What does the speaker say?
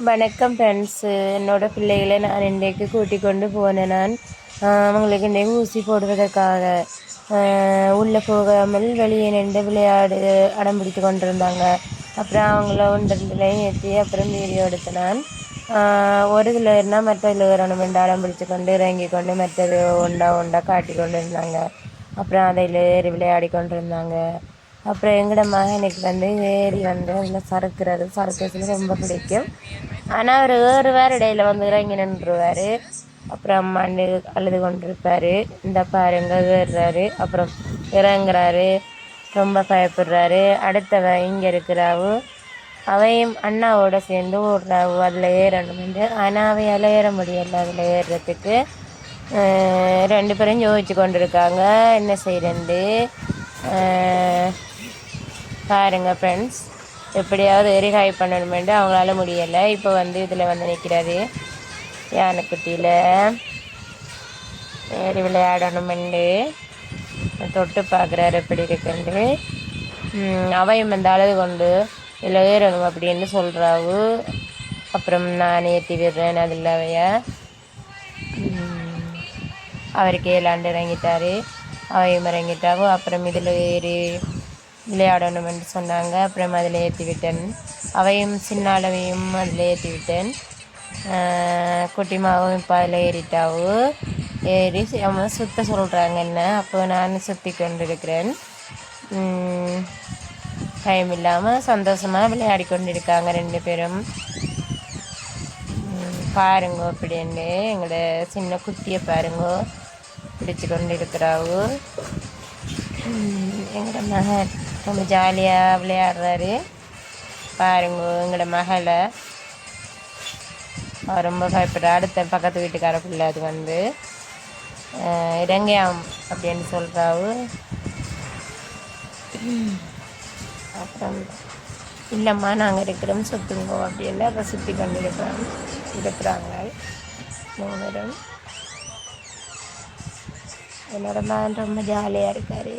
வணக்கம் ஃப்ரெண்ட்ஸு. என்னோட பிள்ளைகளை நான் இன்றைக்கு கூட்டிக் கொண்டு போனேன். நான் அவங்களுக்கு இன்றைக்கு ஊசி போடுவதற்காக உள்ளே போகாமல் வெளியே நின்று விளையாடு அடம் பிடித்து கொண்டிருந்தாங்க. அப்புறம் அவங்கள ஒன்றரைலையும் ஏற்றி அப்புறம் வீடியோ எடுத்து நான் ஒரு இதில் இருந்தால் மற்ற இதில் வரணும் என்று அடம் பிடித்து கொண்டு இறங்கி கொண்டு மற்றது ஒண்டா காட்டி கொண்டு இருந்தாங்க. அப்புறம் அதில் ஏறி விளையாடி கொண்டு இருந்தாங்க. அப்புறம் எங்களோட மகனுக்கு ஏறி அதில் சறுக்கிறது ரொம்ப பிடிக்கும். ஆனால் அவர் ஏறுவார், இடையில இறங்கி நின்றுவார். அப்புறம் மண்ணு அழுது கொண்டிருப்பார். இந்த பாருங்க ஏறுறாரு, அப்புறம் இறங்குறாரு, ரொம்ப பயப்படுறாரு. அடுத்தவ இங்கே இருக்கிறாவு, அவையும் அண்ணாவோட சேர்ந்து ஓடுறாவு அதில் ஏறணுமெண்டு. ஆனால் அவையால் ஏற முடியலை அதில் ஏறுறதுக்கு. ரெண்டு பேரும் யோசிச்சு கொண்டிருக்காங்க என்ன செய்யறேன்ட்டு. பாருங்க ஃப்ரெண்ட்ஸ், எப்படியாவது எரிகாய் பண்ணணுமெண்டு அவங்களால முடியலை. இப்போ இதில் நிற்கிறாரு யானைக்குட்டியில் ஏறி விளையாடணுமெண்டு தொட்டு பார்க்குறாரு எப்படி இருக்குண்டு. அவையும் அழுது கொண்டு இதில் ஏறணும் அப்படின்னு சொல்கிறாவு. அப்புறம் நான் ஏற்றி விடுறேன் அதில் அவருக்கு ஏழாண்டு இறங்கிட்டாரு, அவையும் இறங்கிட்டாவோ. அப்புறம் இதில் ஏறி விளையாடணுமென்று சொன்னாங்க. அப்புறம் அதில் ஏற்றி விட்டேன். அவையும் சின்ன அளவையும் அதில் ஏற்றி விட்டேன். குட்டிமாவும் இப்போ அதில் ஏறிட்டாவோ. ஏறி அவங்க சுற்ற சொல்கிறாங்க என்ன. அப்போ நான் சுற்றி கொண்டிருக்கிறேன். டைம் இல்லாமல் சந்தோஷமாக விளையாடி கொண்டிருக்காங்க ரெண்டு பேரும். பாருங்கோ அப்படின்னு எங்களோட சின்ன குட்டியை பாருங்கோ பிடிச்சி கொண்டு இருக்கிறாவோ. எங்களோட மகன் ரொம்ப ஜாலியாக விளையாடுறாரு. பாருங்கோ எங்களோட மகளை ரொம்ப பயப்படுற. அடுத்த பக்கத்து வீட்டுக்கார பிள்ளை அது இறங்கியாம் அப்படின்னு சொல்கிறாவு. அப்புறம் இல்லைம்மா நாங்கள் இருக்கிறோம் சுற்றுங்கோ அப்படின்னு அப்போ சுற்றி கொண்டு இருக்கிறாங்க மூவரும். என்னோட மகன் ரொம்ப ஜாலியாக இருக்கார்.